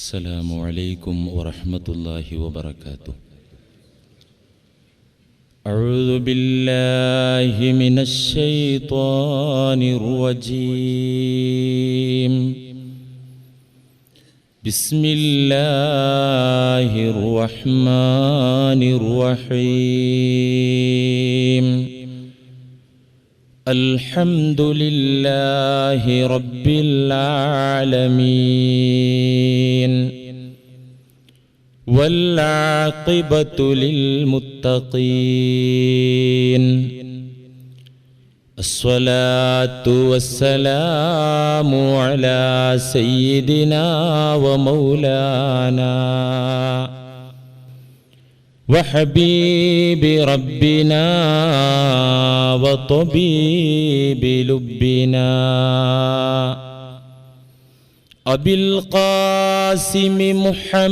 السلام عليكم ورحمة الله وبركاته. أعوذ بالله من الشيطان الرجيم. بسم الله الرحمن الرحيم. الحمد لله رب العالمين والعاقبة للمتقين. الصلاة والسلام على سيدنا ومولانا وحبيب ربنا وطبيب لبنا أبي القاسم محمد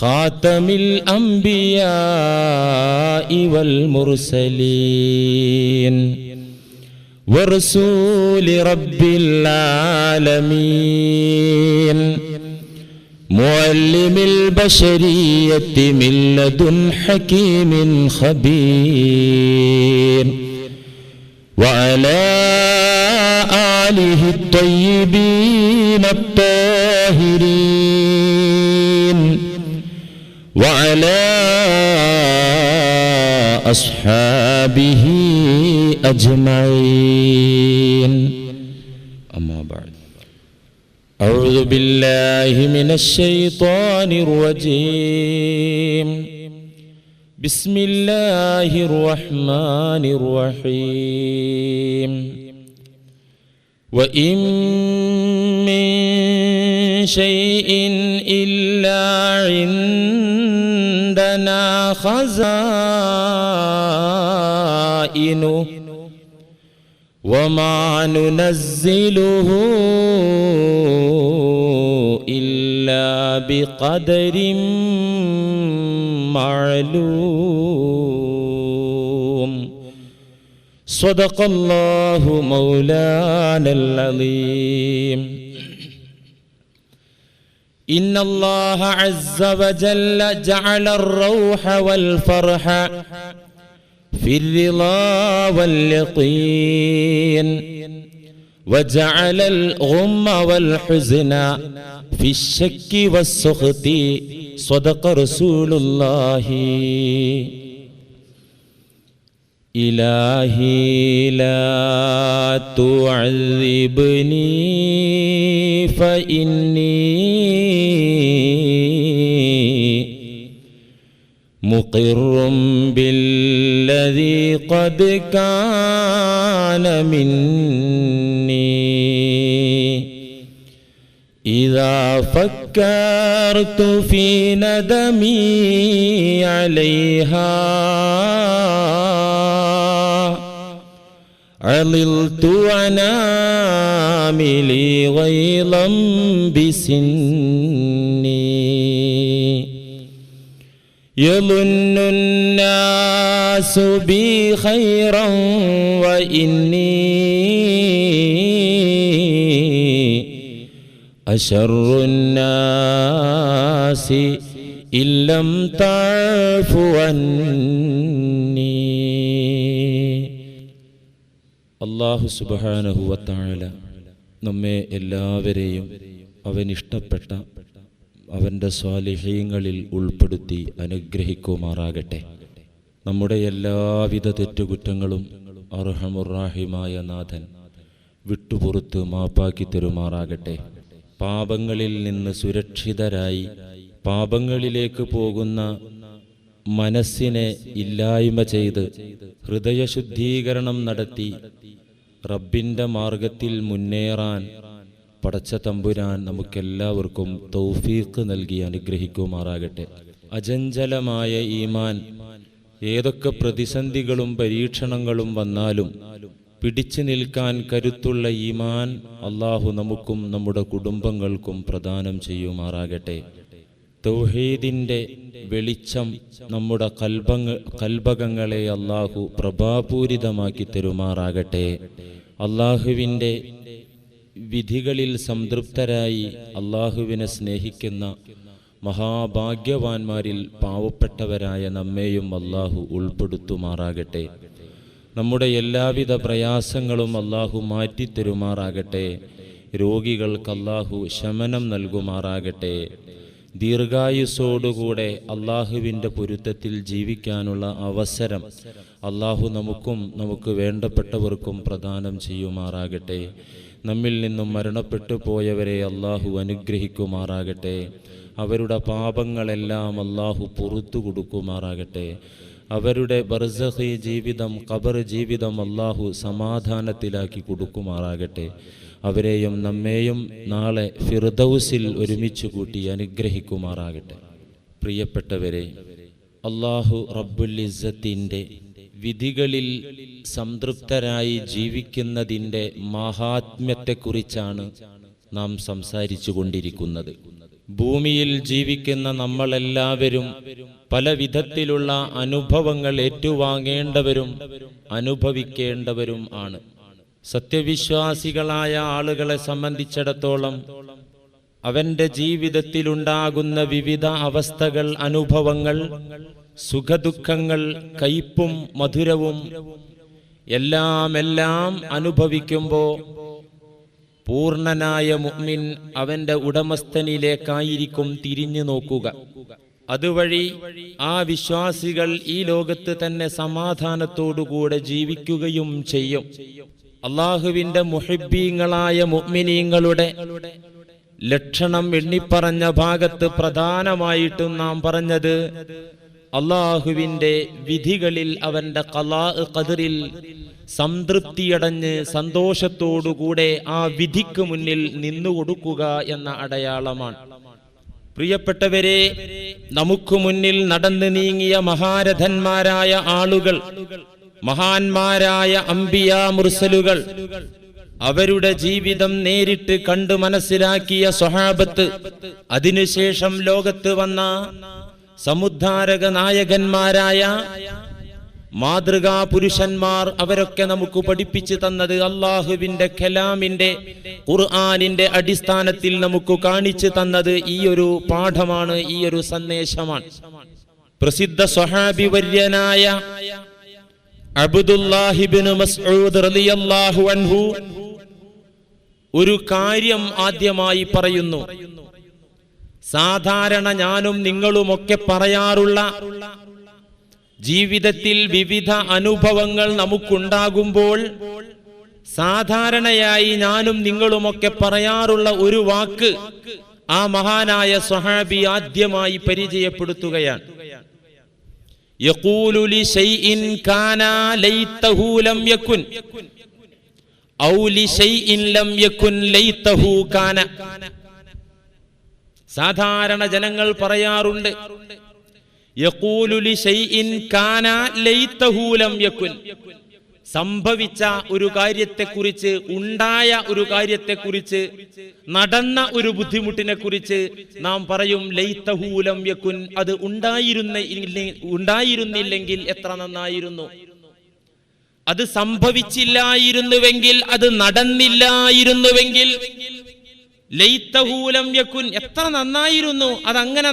خاتم الأنبياء والمرسلين ورسول رب العالمين معلم البشرية من لدن حكيم خبير وعلى آله الطيبين الطاهرين وعلى أصحابه أجمعين. أما بعد، أعوذ بالله من الشيطان الرجيم. بسم الله الرحمن الرحيم. وإن من شيء إلا عندنا خزائنه وما ننزله إلا بقدر معلوم. صدق الله مولانا العظيم. إن الله عز وجل جعل الروح والفرح في الرضا واليقين وجعل الغم والحزن في الشك والسخط. صدق رسول الله. إلهي لا تعذبني فإني مقر بالذي قد كان مني. إذا فكرت في ندمي عليها عللت عناملي غيظا بسني. يظن الناس بي خيرا وإني أشر الناس إن لم تعف عني. അല്ലാഹു സുബ്ഹാനഹു വ തആല നമ്മെ എല്ലാവരെയും അവനിഷ്ടപ്പെട്ട അവൻ്റെ സ്വാലിഹീങ്ങളിൽ ഉൾപ്പെടുത്തി അനുഗ്രഹിക്കുമാറാകട്ടെ. നമ്മുടെ എല്ലാവിധ തെറ്റുകുറ്റങ്ങളും അർഹമുർ-റാഹിമായ നാഥൻ വിട്ടുപുറത്ത് മാപ്പാക്കി തരുമാറാകട്ടെ. പാപങ്ങളിൽ നിന്ന് സുരക്ഷിതരായി പാപങ്ങളിലേക്ക് പോകുന്ന മനസ്സിനെ ഇല്ലായ്മ ചെയ്ത് ഹൃദയശുദ്ധീകരണം നടത്തി റബ്ബിൻ്റെ മാർഗത്തിൽ മുന്നേറാൻ പടച്ച തമ്പുരാൻ നമുക്കെല്ലാവർക്കും തൗഫീഖ് നൽകി അനുഗ്രഹിക്കുമാറാകട്ടെ. അചഞ്ചലമായ ഈമാൻ ഏതൊക്കെ പ്രതിസന്ധികളും പരീക്ഷണങ്ങളും വന്നാലും പിടിച്ചു നിൽക്കാൻ കരുത്തുള്ള ഈമാൻ അല്ലാഹു നമുക്കും നമ്മുടെ കുടുംബങ്ങൾക്കും പ്രദാനം ചെയ്യുമാറാകട്ടെ. തൗഹീദിൻ്റെ വെളിച്ചം നമ്മുടെ കൽബകങ്ങളെ അല്ലാഹു പ്രഭാപൂരിതമാക്കി തരുമാറാകട്ടെ. അല്ലാഹുവിൻ്റെ വിധികളിൽ സംതൃപ്തരായി അള്ളാഹുവിനെ സ്നേഹിക്കുന്ന മഹാഭാഗ്യവാന്മാരിൽ പാവപ്പെട്ടവരായ നമ്മെയും അള്ളാഹു ഉൾപ്പെടുത്തുമാറാകട്ടെ. നമ്മുടെ എല്ലാവിധ പ്രയാസങ്ങളും അള്ളാഹു മാറ്റിത്തരുമാറാകട്ടെ. രോഗികൾക്ക് അള്ളാഹു ശമനം നൽകുമാറാകട്ടെ. ദീർഘായുസ്സോടുകൂടെ അള്ളാഹുവിൻ്റെ പൊരുത്തത്തിൽ ജീവിക്കാനുള്ള അവസരം അള്ളാഹു നമുക്കും നമുക്ക് വേണ്ടപ്പെട്ടവർക്കും പ്രദാനം ചെയ്യുമാറാകട്ടെ. നമ്മിൽ നിന്നും മരണപ്പെട്ടു പോയവരെ അള്ളാഹു അനുഗ്രഹിക്കുമാറാകട്ടെ. അവരുടെ പാപങ്ങളെല്ലാം അള്ളാഹു പുറത്തു കൊടുക്കുമാറാകട്ടെ. അവരുടെ ബർസഖി ജീവിതം, ഖബർ ജീവിതം അള്ളാഹു സമാധാനത്തിലാക്കി കൊടുക്കുമാറാകട്ടെ. അവരെയും നമ്മെയും നാളെ ഫിർദൗസിൽ ഒരുമിച്ച് കൂട്ടി അനുഗ്രഹിക്കുമാറാകട്ടെ. പ്രിയപ്പെട്ടവരെ, അള്ളാഹു റബ്ബുൽ ഇസ്സത്തിൻ്റെ വിധികളിൽ സംതൃപ്തരായി ജീവിക്കുന്നതിൻ്റെ മഹാത്മ്യത്തെക്കുറിച്ചാണ് നാം സംസാരിച്ചു കൊണ്ടിരിക്കുന്നത്. ഭൂമിയിൽ ജീവിക്കുന്ന നമ്മളെല്ലാവരും പല വിധത്തിലുള്ള അനുഭവങ്ങൾ ഏറ്റുവാങ്ങേണ്ടവരും അനുഭവിക്കേണ്ടവരും ആണ്. സത്യവിശ്വാസികളായ ആളുകളെ സംബന്ധിച്ചിടത്തോളം അവൻ്റെ ജീവിതത്തിലുണ്ടാകുന്ന വിവിധ അവസ്ഥകൾ, അനുഭവങ്ങൾ, സുഖദുഃഖങ്ങൾ, കയ്പും മധുരവും എല്ലാം അനുഭവിക്കുമ്പോൾ പൂർണ്ണനായ മുഅ്മിൻ അവൻ്റെ ഉടമസ്ഥനിലേക്കായിരിക്കും തിരിഞ്ഞു നോക്കുക. അതുവഴി ആ വിശ്വാസികൾ ഈ ലോകത്ത് തന്നെ സമാധാനത്തോടുകൂടെ ജീവിക്കുകയും ചെയ്യും. അള്ളാഹുവിൻ്റെ മുഹിബ്ബീങ്ങളായ മുഅ്മിനീങ്ങളുടെ ലക്ഷണം എണ്ണിപ്പറഞ്ഞ ഭാഗത്ത് പ്രധാനമായിട്ടും നാം പറഞ്ഞത് അള്ളാഹുവിൻ്റെ വിധികളിൽ അവൻ്റെ ഖലാ ഖദറിൽ സംതൃപ്തിയടഞ്ഞ് സന്തോഷത്തോടുകൂടെ ആ വിധിക്ക് മുന്നിൽ നിന്നുകൊടുക്കുക എന്ന അടയാളമാണ്. പ്രിയപ്പെട്ടവരെ, നമുക്ക് മുന്നിൽ നടന്നു നീങ്ങിയ മഹാരഥന്മാരായ ആളുകൾ, മഹാന്മാരായ അംബിയാ മുർസലുകൾ, അവരുടെ ജീവിതം നേരിട്ട് കണ്ടു മനസ്സിലാക്കിയ സ്വഹാബത്ത്, അതിനുശേഷം ലോകത്ത് വന്ന സമുദ്ധാരക നായകന്മാരായ മാതൃകാ പുരുഷന്മാർ, അവരൊക്കെ നമുക്ക് പഠിപ്പിച്ചു തന്നത് അള്ളാഹുവിന്റെ കലാമിന്റെ, ഖുർആനിന്റെ അടിസ്ഥാനത്തിൽ നമുക്ക് കാണിച്ചു തന്നത് ഈ ഒരു പാഠമാണ്, ഈ ഒരു സന്ദേശമാണ്. പ്രസിദ്ധ സ്വഹാബി വര്യനായ അബ്ദുല്ലാഹി ഇബ്നു മസ്ഊദ് റളിയല്ലാഹു അൻഹു ഒരു കാര്യം ആദ്യമായി പറയുന്നു. സാധാരണ ഞാനും നിങ്ങളുമൊക്കെ പറയാറുള്ള, ജീവിതത്തിൽ വിവിധ അനുഭവങ്ങൾ നമുക്കുണ്ടാകുമ്പോൾ സാധാരണയായി ഞാനും നിങ്ങളുമൊക്കെ പറയാറുള്ള ഒരു വാക്ക് ആ മഹാനായ സ്വഹാബി ആദ്യമായി പരിചയപ്പെടുത്തുകയാണ്. യഖൂലു ലിശൈഇൻ കാന ലൈതഹു ലം യകുൻ ഔ ലിശൈഇൻ ലം യകുൻ ലൈതഹു കാന. സാധാരണ ജനങ്ങൾ പറയാറുണ്ട്, യഖൂലു ലിശൈഇൻ കാന ലൈതഹു ലം യകുൻ. സംഭവിച്ച ഒരു കാര്യത്തെക്കുറിച്ച്, ഉണ്ടായ ഒരു കാര്യത്തെക്കുറിച്ച്, നടന്ന ഒരു ബുദ്ധിമുട്ടിനെ കുറിച്ച് നാം പറയും ലൈതഹു ലം യകുൻ, അത് ഉണ്ടായിരുന്നില്ലെങ്കിൽ എത്ര നന്നായിരുന്നു, അത് സംഭവിച്ചില്ലായിരുന്നുവെങ്കിൽ, അത് നടന്നില്ലായിരുന്നുവെങ്കിൽ, ലൈതഹു ലം യകുൻ, എത്ര നന്നായിരുന്നു, അതങ്ങനെ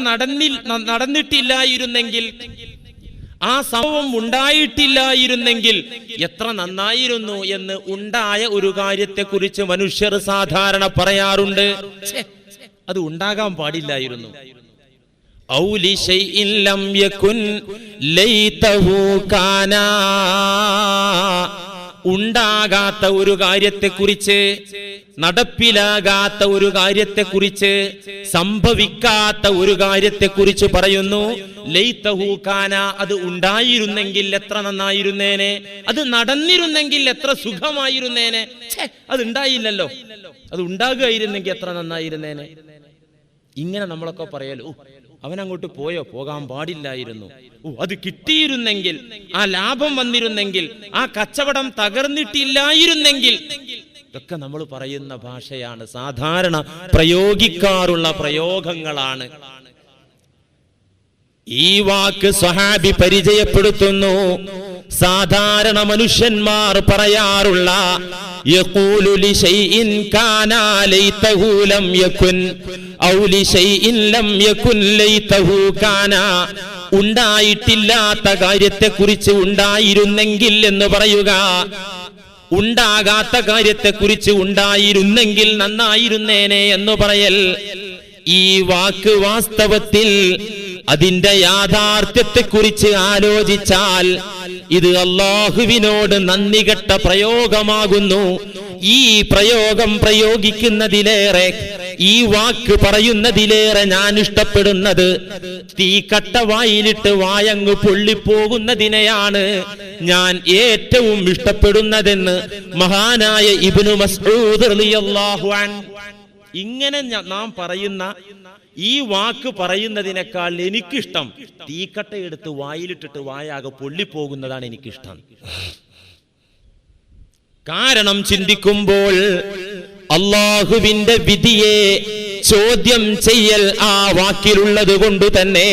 നടന്നിട്ടില്ലായിരുന്നെങ്കിൽ, ആ സംഭവം ഉണ്ടായിട്ടില്ലായിരുന്നെങ്കിൽ എത്ര നന്നായിരുന്നു എന്ന് ഉണ്ടായ ഒരു കാര്യത്തെക്കുറിച്ച് മനുഷ്യർ സാധാരണ പറയാറുണ്ട്. അത് ഉണ്ടാകാൻ പാടില്ലായിരുന്നു. ഔ ലിശൈഇൻ ലം യകുൻ ലൈതഹു കാന. ഉണ്ടാകാത്ത ഒരു കാര്യത്തെക്കുറിച്ച്, നടപ്പിലാകാത്ത ഒരു കാര്യത്തെക്കുറിച്ച്, സംഭവിക്കാത്ത ഒരു കാര്യത്തെക്കുറിച്ച് പറയുന്നു ലൈതഹു കാന, അത് ഉണ്ടായിരുന്നെങ്കിൽ എത്ര നന്നായിരുന്നേനെ, അത് നടന്നിരുന്നെങ്കിൽ എത്ര സുഖമായിരുന്നേനെ. അത് ഉണ്ടായില്ലല്ലോ, അത് ഉണ്ടാകുകയായിരുന്നെങ്കിൽ എത്ര നന്നായിരുന്നേനെ. ഇങ്ങനെ നമ്മളൊക്കെ പറയലോ, അവനങ്ങോട്ട് പോയോ, പോകാൻ പാടില്ലായിരുന്നു, അത് കിട്ടിയിരുന്നെങ്കിൽ, ആ ലാഭം വന്നിരുന്നെങ്കിൽ, ആ കച്ചവടം തകർന്നിട്ടില്ലായിരുന്നെങ്കിൽ. ഇതൊക്കെ നമ്മൾ പറയുന്ന ഭാഷയാണ്, സാധാരണ പ്രയോഗിക്കാറുള്ള പ്രയോഗങ്ങളാണ്. ഈ വാക്ക് സ്വഹാബി പരിചയപ്പെടുത്തുന്നു. സാധാരണ മനുഷ്യന്മാർ പറയാറുള്ള യഖൂലു ലിശൈഇൻ കാന ലൈതഹു ലം യകുൻ ഔ ലിശൈഇൻ ലം യകുൻ ലൈതഹു കാന, ഉണ്ടായിട്ടില്ലാത്ത കാര്യത്തെക്കുറിച്ച് ഉണ്ടായിരുന്നെങ്കിൽ എന്ന് പറയുക, ഉണ്ടാകാത്ത കാര്യത്തെക്കുറിച്ച് ഉണ്ടായിരുന്നെങ്കിൽ നന്നായിരുന്നേനെ എന്ന് പറയൽ. ഈ വാക്ക് വാസ്തവത്തിൽ അതിന്റെ യാഥാർത്ഥ്യത്തെക്കുറിച്ച് ആലോചിച്ചാൽ ഇത് അല്ലാഹുവിനോട് നന്ദികെട്ട പ്രയോഗമാകുന്നു. ഈ പ്രയോഗം പ്രയോഗിക്കുന്നതിലേറെ, ഈ വാക്ക് പറയുന്നതിലേറെ ഞാൻ ഇഷ്ടപ്പെടുന്നത് തീക്കട്ട വായിലിട്ട് വായങ്ങ് പൊള്ളിപ്പോകുന്നതിനെയാണ് ഞാൻ ഏറ്റവും ഇഷ്ടപ്പെടുന്നതെന്ന് മഹാനായ ഇബ്നു മസ്ഊദ് റളിയല്ലാഹു അൻഹു. ഇങ്ങനെ നാം പറയുന്ന ഈ വാക്ക് പറയുന്നതിനേക്കാൾ എനിക്കിഷ്ടം തീക്കട്ട എടുത്ത് വായിലിട്ടിട്ട് വായാകെ പൊള്ളിപ്പോകുന്നതാണ് എനിക്കിഷ്ടം. കാരണം ചിന്തിക്കുമ്പോൾ അല്ലാഹുവിന്റെ വിധിയെ ചോദ്യം ചെയ്യൽ ആ വാക്കിലുള്ളത് കൊണ്ട് തന്നെ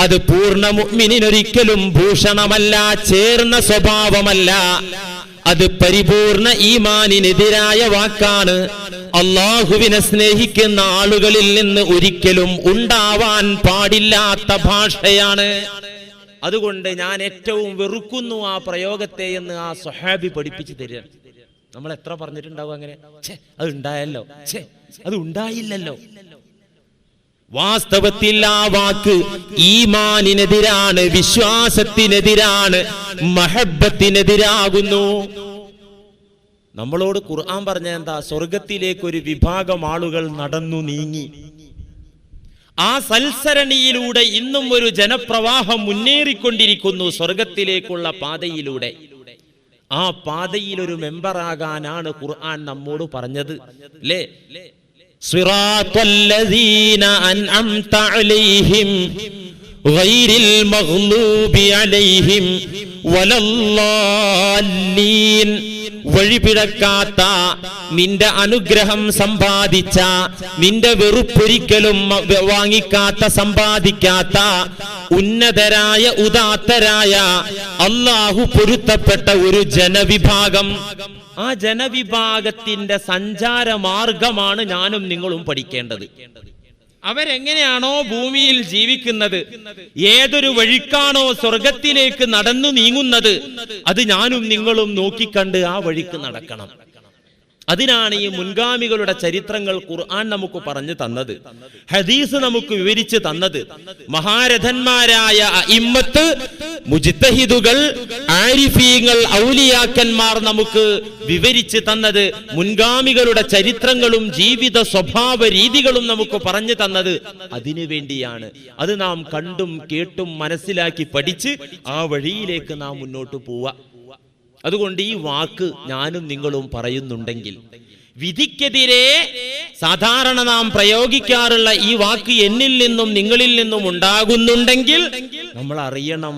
അത് പൂർണ്ണ മുഅ്മിനിനൊരിക്കലും ഭൂഷണമല്ല, ചേർന്ന സ്വഭാവമല്ല. അത് പരിപൂർണ ഈമാനിനെതിരായ വാക്കാണ്. അല്ലാഹുവിനെ സ്നേഹിക്കുന്ന ആളുകളിൽ നിന്ന് ഒരിക്കലും ഉണ്ടാവാൻ പാടില്ലാത്ത ഭാഷയാണ്. അതുകൊണ്ട് ഞാൻ ഏറ്റവും വെറുക്കുന്നു ആ പ്രയോഗത്തെ എന്ന് ആ സ്വഹാബി പഠിപ്പിച്ചു തരിക. നമ്മൾ എത്ര പറഞ്ഞിട്ടുണ്ടാവും അങ്ങനെ, അത് ഉണ്ടായല്ലോ, അത് ഉണ്ടായില്ലല്ലോ. വാസ്തവത്തിൽ ആ വാക്ക് ഈമാനിനെതിരാണ്, വിശ്വാസത്തിനെതിരാണ്, മഹബ്ബത്തിനെതിരാകുന്നു. നമ്മളോട് ഖുർആൻ പറഞ്ഞ എന്താ? സ്വർഗത്തിലേക്ക് ഒരു വിഭാഗം ആളുകൾ നടന്നു നീങ്ങി. ആ സൽസരണിയിലൂടെ ഇന്നും ഒരു ജനപ്രവാഹം മുന്നേറിക്കൊണ്ടിരിക്കുന്നു സ്വർഗത്തിലേക്കുള്ള പാതയിലൂടെ. ആ പാതയിൽ ഒരു മെമ്പറാകാനാണ് ഖുർആൻ നമ്മോട് പറഞ്ഞത്, അല്ലേ? സിറാത്തല്ലദീന അൻഅംത അലൈഹിം ഗൈറിൽ മഗ്ലൂബി അലൈഹിം വലല്ലാലീൻ. വഴിപിഴക്കാത്ത, നിന്റെ അനുഗ്രഹം സമ്പാദിച്ച, നിന്റെ വെറുപ്പൊരിക്കലും വാങ്ങിക്കാത്ത, സമ്പാദിക്കാത്ത ഉന്നതരായ ഉദാത്തരായ അല്ലാഹു പൊരുത്തപ്പെട്ട ഒരു ജനവിഭാഗം. ആ ജനവിഭാഗത്തിന്റെ സഞ്ചാര മാർഗമാണ് ഞാനും നിങ്ങളും പഠിക്കേണ്ടത്. അവരെങ്ങനെയാണോ ഭൂമിയിൽ ജീവിക്കുന്നത്, ഏതൊരു വഴിക്കാണോ സ്വർഗത്തിലേക്ക് നടന്നു നീങ്ങുന്നത്, അത് ഞാനും നിങ്ങളും നോക്കിക്കണ്ട് ആ വഴിക്ക് നടക്കണം. അതിനാണ് ഈ മുൻഗാമികളുടെ ചരിത്രങ്ങൾ ഖുർആൻ നമുക്ക് പറഞ്ഞു തന്നത്, ഹദീസ് നമുക്ക് വിവരിച്ചു തന്നത്. മഹാരഥന്മാരായ അഇമ്മത്ത്, മുജ്തഹിദുകൾ, ആരിഫീങ്ങൾ, ഔലിയാക്കന്മാർ നമുക്ക് വിവരിച്ചു തന്നത്, മുൻഗാമികളുടെ ചരിത്രങ്ങളും ജീവിത സ്വഭാവ രീതികളും നമുക്ക് പറഞ്ഞു തന്നത് അതിനു വേണ്ടിയാണ്. അത് നാം കണ്ടും കേട്ടും മനസ്സിലാക്കി പഠിച്ച് ആ വഴിയിലേക്ക് നാം മുന്നോട്ട് പോവുക. അതുകൊണ്ട് ഈ വാക്ക് ഞാനും നിങ്ങളും പറയുന്നുണ്ടെങ്കിൽ, വിധിക്കെതിരെ സാധാരണ നാം പ്രയോഗിക്കാറുള്ള ഈ വാക്ക് എന്നിൽ നിന്നും നിങ്ങളിൽ നിന്നും ഉണ്ടാകുന്നുണ്ടെങ്കിൽ നമ്മൾ അറിയണം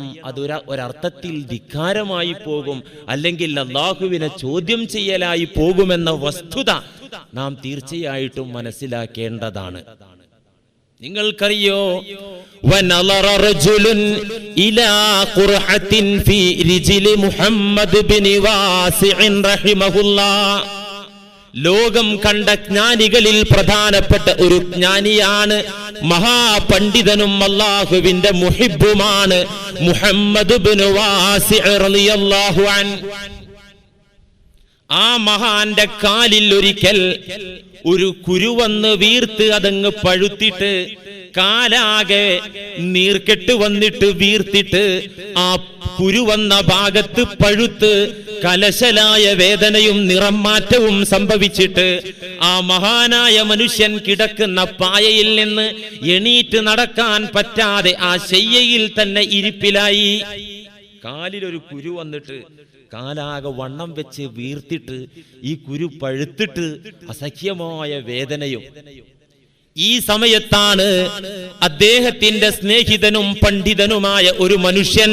ഒരർത്ഥത്തിൽ ധിക്കാരമായി പോകും, അല്ലെങ്കിൽ അല്ലാഹുവിനെ ചോദ്യം ചെയ്യലായി പോകുമെന്ന വസ്തുത നാം തീർച്ചയായിട്ടും മനസ്സിലാക്കേണ്ടതാണ്. നിങ്ങൾക്കറിയോ, വനളറ റജുലുൻ ഇലാ ഖുർഹത്തിൻ ഫീ റിജ്ലി മുഹമ്മദ് ബിൻ വാസിഇൻ റഹിമഹുല്ലാഹ്. ലോകം കണ്ട ജ്ഞാനികളിൽ പ്രധാനപ്പെട്ട ഒരു ജ്ഞാനിയാണ്, മഹാപണ്ഡിതനും അല്ലാഹുവിന്റെ മുഹിബ്ബുമാണ് മുഹമ്മദ് ബിൻ വാസിഇ റളിയല്ലാഹു അൻഹു. ആ മഹാന്റെ കാലിൽ ഒരിക്കൽ ഒരു കുരു വന്ന് വീർത്ത് അതങ്ങ് പഴുത്തിട്ട് കാലാകെ നീർക്കെട്ട് വന്നിട്ട് വീർത്തിട്ട് ആ കുരു വന്ന ഭാഗത്ത് പഴുത്ത് കലശലായ വേദനയും നിറം മാറ്റവും സംഭവിച്ചിട്ട് ആ മഹാനായ മനുഷ്യൻ കിടക്കുന്ന പായയിൽ നിന്ന് എണീറ്റ് നടക്കാൻ പറ്റാതെ ആ ശയ്യയിൽ തന്നെ ഇരിപ്പിലായി. കാലിലൊരു കുരു വന്നിട്ട് കാലാകെ വണ്ണം വെച്ച് വീർത്തിട്ട് ഈ കുരു പഴുത്തിട്ട് അസഖ്യമായ വേദനയും. ഈ സമയത്താണ് അദ്ദേഹത്തിന്റെ സ്നേഹിതനും പണ്ഡിതനുമായ ഒരു മനുഷ്യൻ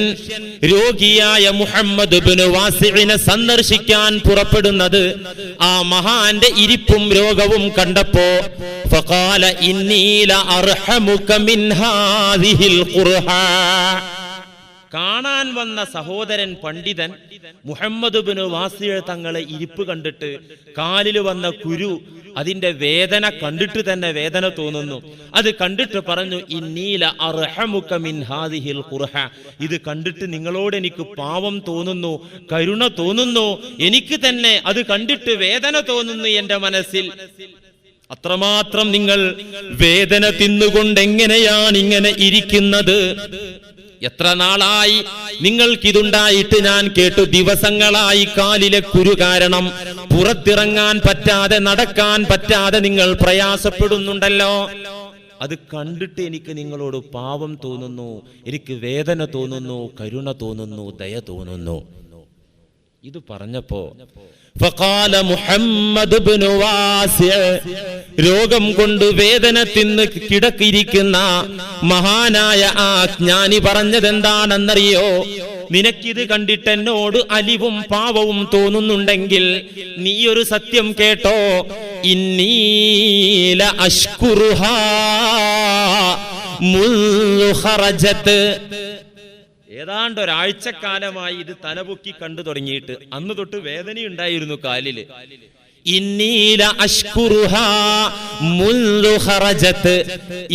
രോഗിയായ മുഹമ്മദ് ഇബ്നു വാസിഇനെ സന്ദർശിക്കാൻ പുറപ്പെടുന്നത്. ആ മഹാന്റെ ഇരിപ്പും രോഗവും കണ്ടപ്പോ ഫഖാല ഇന്നി ല അർഹമുക മിൻ ഹാദിഹിൽ ഖുർഹാ. കാണാൻ വന്ന സഹോദരൻ പണ്ഡിതൻ മുഹമ്മദ് ഇബ്നു വാസിഅ തങ്ങളെ ഇരിപ്പ് കണ്ടിട്ട് കാലിൽ വന്ന കുരു, അതിന്റെ വേദന കണ്ടിട്ട് തന്നെ വേദന തോന്നുന്നു. അത് കണ്ടിട്ട് പറഞ്ഞു, ഇന്നീല അർഹമുക മിൻ ഹാദിഹിൽ ഖുർഹ, ഇത് കണ്ടിട്ട് നിങ്ങളോട് എനിക്ക് പാവം തോന്നുന്നു, കരുണ തോന്നുന്നു, എനിക്ക് തന്നെ അത് കണ്ടിട്ട് വേദന തോന്നുന്നു എന്റെ മനസ്സിൽ. അത്രമാത്രം നിങ്ങൾ വേദന തിന്നുകൊണ്ട് എങ്ങനെയാണ് ഇങ്ങനെ ഇരിക്കുന്നത്? എത്ര നാളായി നിങ്ങൾക്കിതുണ്ടായിട്ട് ഞാൻ കേട്ടു. ദിവസങ്ങളായി കാലിലെ കുരു കാരണം പുറത്തിറങ്ങാൻ പറ്റാതെ, നടക്കാൻ പറ്റാതെ നിങ്ങൾ പ്രയാസപ്പെടുന്നുണ്ടല്ലോ. അത് കണ്ടിട്ട് എനിക്ക് നിങ്ങളോട് പാവം തോന്നുന്നു, എനിക്ക് വേദന തോന്നുന്നു, കരുണ തോന്നുന്നു, ദയ തോന്നുന്നു. ഇത് പറഞ്ഞപ്പോ ഫഖാല മുഹമ്മദ് ഇബ്നു വാസിഅ, രോഗം കൊണ്ട് വേദന തിന്ന് കിടക്കിരിക്കുന്ന മഹാനായ ആ ജ്ഞാനി പറഞ്ഞതെന്താണെന്നറിയോ? നിനക്കിത് കണ്ടിട്ട് എന്നോട് അലിവും പാവവും തോന്നുന്നുണ്ടെങ്കിൽ നീ ഒരു സത്യം കേട്ടോ, ഇന്നീല അഷ്കുറുഹാ മുൻദു ഖറജത്. ഏതാണ്ട് ഒരാഴ്ചക്കാലമായി ഇത് തലപൊക്കി കണ്ടു തുടങ്ങിയിട്ട്, അന്ന് തൊട്ട് വേദനയുണ്ടായിരുന്നു കാലില്. ഇന്നീല അഷ്കുറുഹാ മുൻദു ഖറജത്,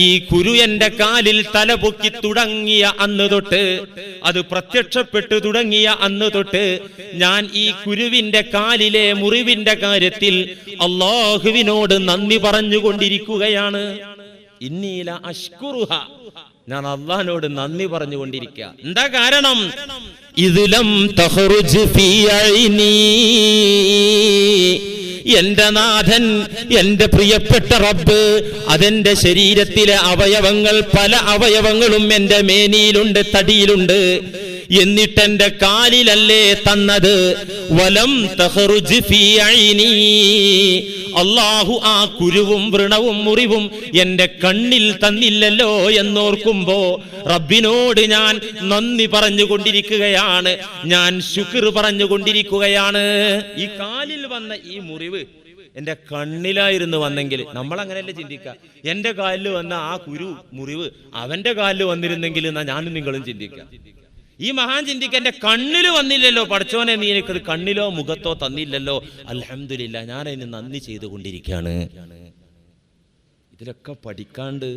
ഈ കുരു എന്റെ കാലിൽ തലപൊക്കി തുടങ്ങിയ അന്ന് തൊട്ട്, അത് പ്രത്യക്ഷപ്പെട്ടു തുടങ്ങിയ അന്ന് തൊട്ട് ഞാൻ ഈ കുരുവിന്റെ കാലിലെ മുറിവിന്റെ കാര്യത്തിൽ അല്ലാഹുവിനോട് നന്ദി പറഞ്ഞുകൊണ്ടിരിക്കുകയാണ്. ഇന്നീല അഷ്കുറുഹ, ഞാൻ അല്ലാഹുവിനോട് നന്ദി പറഞ്ഞുകൊണ്ടിരിക്കുക. എന്താ കാരണം? ഇദ്ലം തഖ്റുജ് ഫീ ഐനി, എന്റെ നാഥൻ, എന്റെ പ്രിയപ്പെട്ട റബ്ബ്, അതെന്റെ ശരീരത്തിലെ അവയവങ്ങൾ, പല അവയവങ്ങളും എന്റെ മേനിയിലുണ്ട്, തടിയിലുണ്ട്. എന്നിട്ട് എന്റെ കാലിലല്ലേ തന്നത്? വലം തഖ്റുജ് ഫീ ഐനി, അല്ലാഹു ആ കുരുവും വ്രണവും മുറിവും എന്റെ കണ്ണിൽ തന്നില്ലല്ലോ എന്നോർക്കുമ്പോ റബ്ബിനോട് ഞാൻ നന്ദി പറഞ്ഞുകൊണ്ടിരിക്കുകയാണ്, ഞാൻ ശുക്ർ പറഞ്ഞുകൊണ്ടിരിക്കുകയാണ്. ഈ കാലിൽ വന്ന ഈ മുറിവ് എന്റെ കണ്ണിലായിരുന്നു വന്നെങ്കിൽ, നമ്മൾ അങ്ങനെയല്ലേ ചിന്തിക്കുക, എന്റെ കാലിൽ വന്ന ആ കുരു മുറിവ് അവന്റെ കാലിൽ വന്നിരുന്നെങ്കിൽ എന്നാ ഞാനും നിങ്ങളും ചിന്തിക്കുക. ഈ മഹാൻ ചിന്തിക്ക, എന്റെ കണ്ണില് വന്നില്ലല്ലോ പടച്ചോനെ, നീ എനിക്കത് കണ്ണിലോ മുഖത്തോ തന്നില്ലല്ലോ, അൽഹംദുലില്ലാ, ഞാൻ അതിന് നന്ദി ചെയ്തുകൊണ്ടിരിക്കുകയാണ്. ഇതിലൊക്കെ പഠിക്കാണ്ട്,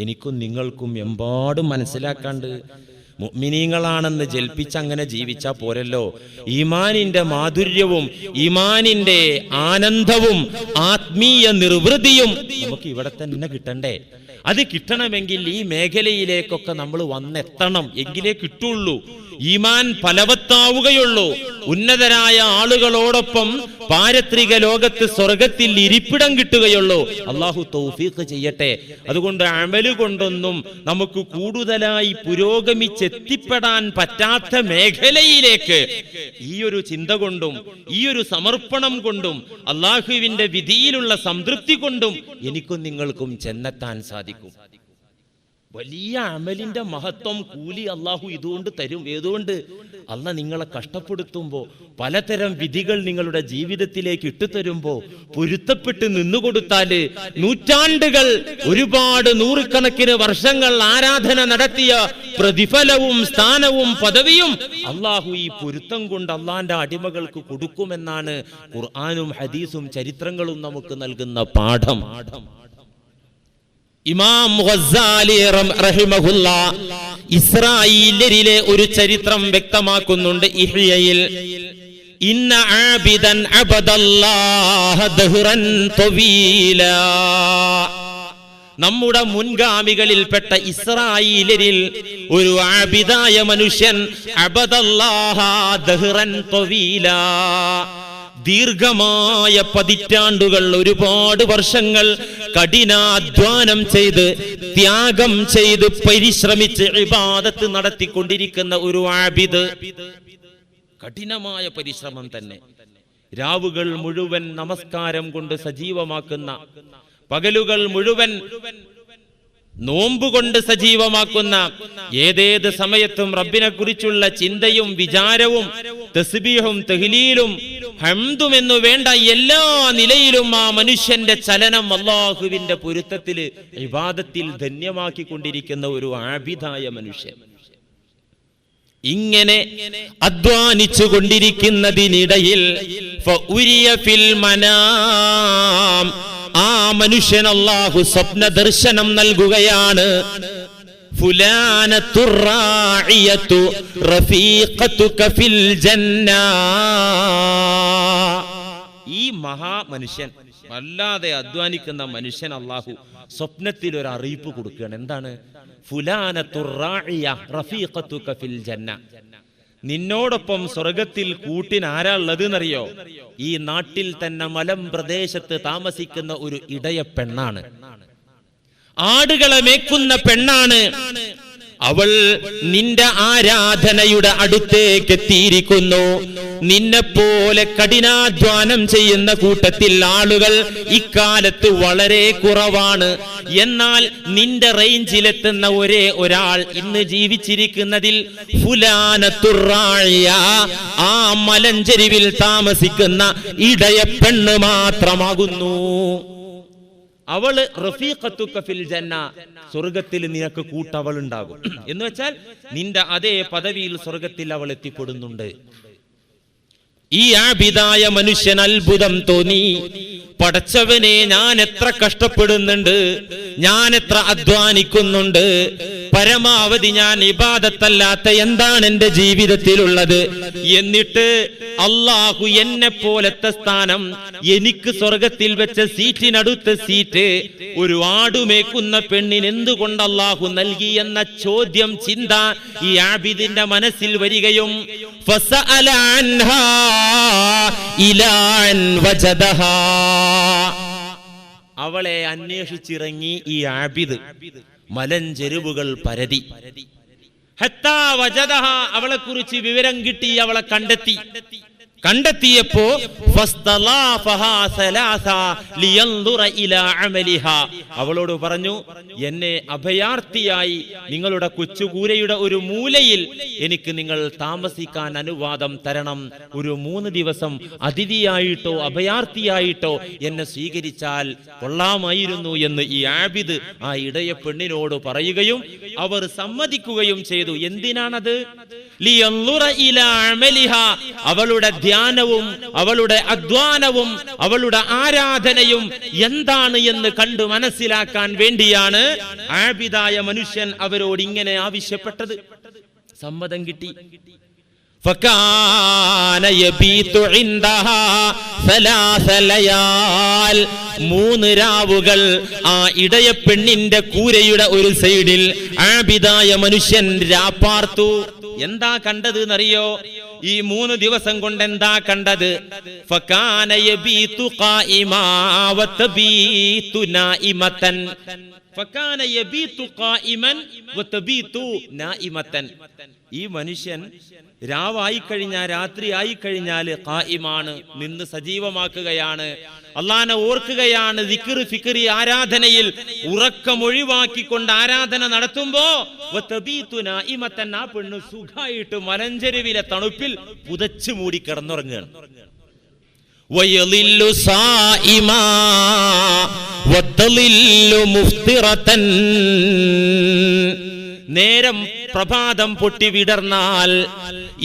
എനിക്കും നിങ്ങൾക്കും എമ്പാടും മനസ്സിലാക്കാണ്ട്. മുഅ്മിനീങ്ങളാണെന്ന് ജൽപ്പിച്ച് അങ്ങനെ ജീവിച്ചാ പോരല്ലോ. ഈമാനിന്റെ മാധുര്യവും ഈമാനിന്റെ ആനന്ദവും ആത്മീയ നിർവൃതിയും നമുക്ക് ഇവിടെ തന്നെ കിട്ടണ്ടേ? അത് കിട്ടണമെങ്കിൽ ഈ മേഖലയിലേക്കൊക്കെ നമ്മൾ വന്നെത്തണം, എങ്കിലേ കിട്ടുള്ളൂ. ഈമാൻ ഫലവത്താവുകയുള്ളൂ. ഉന്നതരായ ആളുകളോടൊപ്പം പാരത്രിക ലോകത്ത് സ്വർഗത്തിൽ ഇരിപ്പിടം കിട്ടുകയുള്ളൂ. അള്ളാഹു തൗഫീഖ് ചെയ്യട്ടെ. അതുകൊണ്ട് അമല് കൊണ്ടൊന്നും നമുക്ക് കൂടുതലായി പുരോഗമിച്ചെത്തിപ്പെടാൻ പറ്റാത്ത മേഖലയിലേക്ക് ഈ ഒരു ചിന്ത കൊണ്ടും ഈ ഒരു സമർപ്പണം കൊണ്ടും അള്ളാഹുവിന്റെ വിധിയിലുള്ള സംതൃപ്തി കൊണ്ടും എനിക്കും നിങ്ങൾക്കും ചെന്നെത്താൻ സാധിക്കും. വലിയ അമലിന്റെ മഹത്വം, കൂലി അള്ളാഹു ഇതുകൊണ്ട് തരും. ഏതുകൊണ്ട്? അള്ളാഹ് നിങ്ങളെ കഷ്ടപ്പെടുത്തുമ്പോ, പലതരം വിധികൾ നിങ്ങളുടെ ജീവിതത്തിലേക്ക് ഇട്ടുതരുമ്പോ പൊരുത്തപ്പെട്ട് നിന്നുകൊടുത്താല്, നൂറ്റാണ്ടുകൾ, ഒരുപാട് നൂറുകണക്കിന് വർഷങ്ങൾ ആരാധന നടത്തിയ പ്രതിഫലവും സ്ഥാനവും പദവിയും അള്ളാഹു ഈ പൊരുത്തം കൊണ്ട് അള്ളാന്റെ അടിമകൾക്ക് കൊടുക്കുമെന്നാണ് ഖുർആനും ഹദീസും ചരിത്രങ്ങളും നമുക്ക് നൽകുന്ന പാഠം. ഇമാം ഗസ്സാലി റഹിമഹുല്ലാ ഇസ്രായീലിലെ ഒരു ചരിത്രം വ്യക്തമാക്കുന്നുണ്ട് ഇഹ്യയിൽ. ഇന്ന ആബിദൻ അബദല്ലാഹ ദഹ്റൻ തവീലാ, നമ്മുടെ മുൻഗാമികളിൽപ്പെട്ട ഇസ്രായീലിൽ ഒരു ആബിദായ മനുഷ്യൻ, അബദല്ലാഹ ദഹ്റൻ തവീലാ, ദീർഘമായ പതിറ്റാണ്ടുകൾ, ഒരുപാട് വർഷങ്ങൾ കഠിനാധ്വാനം ചെയ്ത്, ത്യാഗം ചെയ്ത്, പരിശ്രമിച്ച് ഇബാദത്ത് നടത്തിക്കൊണ്ടിരിക്കുന്ന ഒരു ആബിദ്. കഠിനമായ പരിശ്രമം തന്നെ. രാവുകൾ മുഴുവൻ നമസ്കാരം കൊണ്ട് സജീവമാക്കുന്ന, പകലുകൾ മുഴുവൻ നോമ്പ് കൊണ്ട് സജീവമാക്കുന്ന, ഏതേത് സമയത്തും റബ്ബിനെ കുറിച്ചുള്ള ചിന്തയും വിചാരവും തസ്ബീഹും തഹ്ലീലും ഹംദും എന്നു വേണ്ട എല്ലാ നിലയിലും ആ മനുഷ്യന്റെ ചലനം അല്ലാഹുവിന്റെ പൊരുത്തത്തില്, ഇബാദത്തിൽ ധന്യമാക്കിക്കൊണ്ടിരിക്കുന്ന ഒരു ആബിദായ മനുഷ്യൻ. ഇങ്ങനെ അധ്വാനിച്ചു കൊണ്ടിരിക്കുന്നതിനിടയിൽ ആ മനുഷ്യൻ അല്ലാഹു സ്വപ്ന ദർശനം നൽകുകയാണ്. ഫുലാനത്തുർ റാഇയതു റഫീഖതുക ഫിൽ ജന്ന. ഈ മഹാമനുഷ്യൻ, വല്ലാതെ അധ്വാനിക്കുന്ന മനുഷ്യൻ അല്ലാഹു സ്വപ്നത്തിൽ ഒരു അറിയിപ്പ് കൊടുക്കുകയാണ്. എന്താണ്? ഫുലാനത്തുർ റാഇയ റഫീഖതുക ഫിൽ ജന്ന. നിന്നോടൊപ്പം സ്വർഗത്തിൽ കൂട്ടിന് ആരാ ഉള്ളത് എന്നറിയോ? ഈ നാട്ടിൽ തന്നെ മലം പ്രദേശത്ത് താമസിക്കുന്ന ഒരു ഇടയ പെണ്ണാണ്, ആടുകളെ മേക്കുന്ന പെണ്ണാണ്. അവൾ നിന്റെ ആരാധനയുടെ അടുത്തേക്ക് എത്തിയിരിക്കുന്നു. നിന്നെപ്പോലെ കഠിനാധ്വാനം ചെയ്യുന്ന കൂട്ടത്തിൽ ആളുകൾ ഇക്കാലത്ത് വളരെ കുറവാണ്. എന്നാൽ നിന്റെ റേഞ്ചിലെത്തുന്ന ഒരേ ഒരാൾ ഇന്ന് ജീവിച്ചിരിക്കുന്നതിൽ ഫുലാനത്തുർ റാഇയ, ആ മലഞ്ചെരിവിൽ താമസിക്കുന്ന ഇടയ പെണ്ണ് മാത്രമാകുന്നു. അവള് റഫീഖത്തുക ഫിൽ ജന്ന, സ്വർഗത്തിൽ നിനക്ക് കൂട്ടവൾ ഉണ്ടാകും. എന്ന് വെച്ചാൽ നിന്റെ അതേ പദവിയിൽ സ്വർഗത്തിൽ അവൾ എത്തിപ്പെടുന്നുണ്ട്. ഈ ആബിദായ മനുഷ്യൻ അത്ഭുതം തോന്നി. പടച്ചവനെ, ഞാൻ എത്ര കഷ്ടപ്പെടുന്നുണ്ട്, ഞാൻ എത്ര അധ്വാനിക്കുന്നുണ്ട്, പരമാവധി ഞാൻ ഇബാദത്തല്ലാത്ത എന്താണ് എന്റെ ജീവിതത്തിലുള്ളത്? എന്നിട്ട് അള്ളാഹു എന്നെ പോലത്തെ സ്ഥാനം, എനിക്ക് സ്വർഗത്തിൽ വെച്ച സീറ്റിനടുത്ത സീറ്റ് ഒരു ആടുമേക്കുന്ന പെണ്ണിന് എന്തുകൊണ്ട് അള്ളാഹു നൽകി എന്ന ചോദ്യം, ചിന്ത ഈ ആബിദിന്റെ മനസ്സിൽ വരികയും ഫസഅല അൻഹാ ഇലാ അൻ വജദഹാ, അവളെ അന്വേഷിച്ചിറങ്ങി ഈ ആബിദ് മലഞ്ചെരുവുകൾ പരതി. ഹത്താ വജദഹ, അവളെ കുറിച്ച് വിവരം കിട്ടി, അവളെ കണ്ടെത്തിയപ്പോ അവളോട് പറഞ്ഞു, എന്നെ അഭയാർത്ഥിയായി നിങ്ങളുടെ കൊച്ചുകൂരയുടെ ഒരു മൂലയിൽ എനിക്ക് നിങ്ങൾ താമസിക്കാൻ അനുവാദം തരണം. ഒരു 3 ദിവസം അതിഥിയായിട്ടോ അഭയാർത്ഥിയായിട്ടോ എന്നെ സ്വീകരിച്ചാൽ കൊള്ളാമായിരുന്നു എന്ന് ഈ ആബിദ് ആ ഇടയ പെണ്ണിനോട് പറയുകയും അവർ സമ്മതിക്കുകയും ചെയ്തു. എന്തിനാണത്? അവളുടെ ധ്യാനവും അവളുടെ അധ്വാനവും അവളുടെ ആരാധനയും എന്താണ് എന്ന് കണ്ടു മനസ്സിലാക്കാൻ വേണ്ടിയാണ് ആബിദായ മനുഷ്യൻ അവരോട് ഇങ്ങനെ ആവശ്യപ്പെട്ടത്. സമ്മതം കിട്ടി. ഫകാന യബീതു ഇൻദഹാ 3 ലയാൽ, 3 രാവുകൾ ആ ഇടയ പെണ്ണിന്റെ കൂരയുടെ ഒരു സൈഡിൽ ആബിദായ മനുഷ്യൻ രാപ്പാർത്തു. എന്താ കണ്ടത് എന്നറിയോ? ഈ 3 ദിവസം കൊണ്ട് എന്താ കണ്ടത്? ഫകാന യബീതു ഖായിമാ വതബീതു നായിമതൻ. ഫകാന യബീതു ഖായിമൻ വതബീതു നായിമതൻ. ഈ മനുഷ്യൻ രാവായി കഴിഞ്ഞാൽ, രാത്രി ആയി കഴിഞ്ഞാൽ ഖായിമാണ്, നിന്ന് സജീവമാക്കുകയാണ്, അള്ളാഹനെ ഓർക്കുകയാണ്. ദിക്ർ ഫിക്ർ ആരാധനയിൽ ഉറക്കം ഒഴിവാക്കിക്കൊണ്ട് ആരാധന നടത്തുമ്പോ നായിമത്തൻ, ആ പെണ്ണ് സുഖമായിട്ട് മലഞ്ചെരുവിലെ തണുപ്പിൽ പുതച്ചു മൂടി കിടന്നുറങ്ങുകയാണ്. വയളില്ലു സായിമാ വതളില്ലു മുഫ്തിറതൻ. നേരം പ്രഭാതം പൊട്ടി വിടർന്നാൽ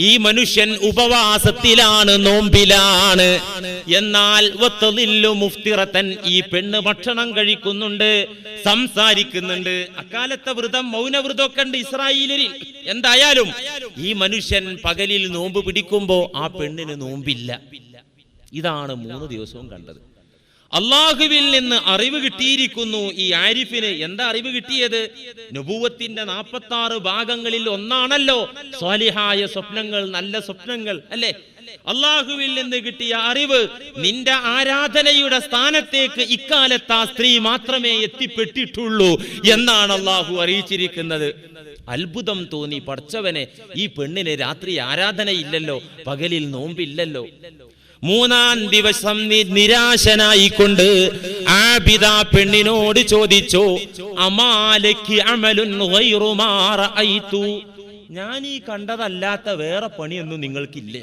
ഈ മനുഷ്യൻ ഉപവാസത്തിലാണ്, നോമ്പിലാണ്. എന്നാൽ വതളില്ലു മുഫ്തിറതൻ, ഈ പെണ്ണ് ഭക്ഷണം കഴിക്കുന്നുണ്ട്, സംസാരിക്കുന്നുണ്ട്. അക്കാലത്തെ വ്രതം, മൗനവ്രതമൊക്കെ ഉണ്ട് ഇസ്രായേലിൽ. എന്തായാലും ഈ മനുഷ്യൻ പകലിൽ നോമ്പ് പിടിക്കുമ്പോ ആ പെണ്ണിന് നോമ്പില്ല. ഇതാണ് 3 ദിവസവും കണ്ടത്. അള്ളാഹുവിൽ നിന്ന് അറിവ് കിട്ടിയിരിക്കുന്നു ഈ ആരിഫിന്. എന്താ അറിവ് കിട്ടിയത്? നുബുവത്തിന്റെ 46 ഭാഗങ്ങളിൽ ഒന്നാണല്ലോ സ്വാലിഹായ സ്വപ്നങ്ങൾ, നല്ല സ്വപ്നങ്ങൾ അല്ലേ? അള്ളാഹുവിൽ നിന്ന് കിട്ടിയ അറിവ്, നിന്റെ ആരാധനയുടെ സ്ഥാനത്തേക്ക് ഇക്കാലത്ത് ആ സ്ത്രീ മാത്രമേ എത്തിപ്പെട്ടിട്ടുള്ളൂ എന്നാണ് അള്ളാഹു അറിയിച്ചിരിക്കുന്നത്. അത്ഭുതം തോന്നി. പടച്ചവനെ, ഈ പെണ്ണിന് രാത്രി ആരാധനയില്ലല്ലോ, പകലിൽ നോമ്പില്ലല്ലോ. 3-ാം ദിവസം നിരാശനായിക്കൊണ്ട് ആബിദ പെണ്ണിനോട് ചോദിച്ചു, അമാലക്കി അമലുൻ ഗൈറു മാ റഅയ്തു, ഞാൻ ഈ കണ്ടതല്ലാത്ത വേറെ പണിയൊന്നും നിങ്ങൾക്കില്ലേ?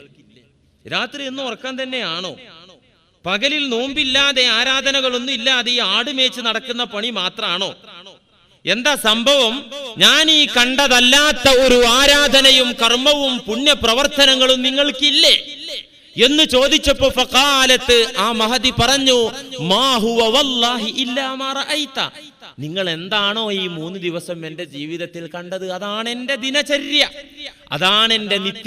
രാത്രി ഒന്നും ഉറക്കം തന്നെയാണോ? പകലിൽ നോമ്പില്ലാതെ ആരാധനകളൊന്നും ഇല്ലാതെ ഈ ആടുമേച്ച് നടക്കുന്ന പണി മാത്രമാണോ? എന്താ സംഭവം? ഞാൻ ഈ കണ്ടതല്ലാത്ത ഒരു ആരാധനയും കർമ്മവും പുണ്യപ്രവർത്തനങ്ങളും നിങ്ങൾക്കില്ലേ എന്ന് ചോദിച്ചപ്പോ ഫഖാലത്ത്, ആ മഹദി പറഞ്ഞു, മാ ഹുവ വല്ലാഹി ഇല്ലാ മാ റഅയ്ത. നിങ്ങൾ എന്താണോ ഈ 3 ദിവസം എന്റെ ജീവിതത്തിൽ കണ്ടത്, അതാണ് എന്റെ ദിനചര്യ, അതാണ് എന്റെ നിത്യ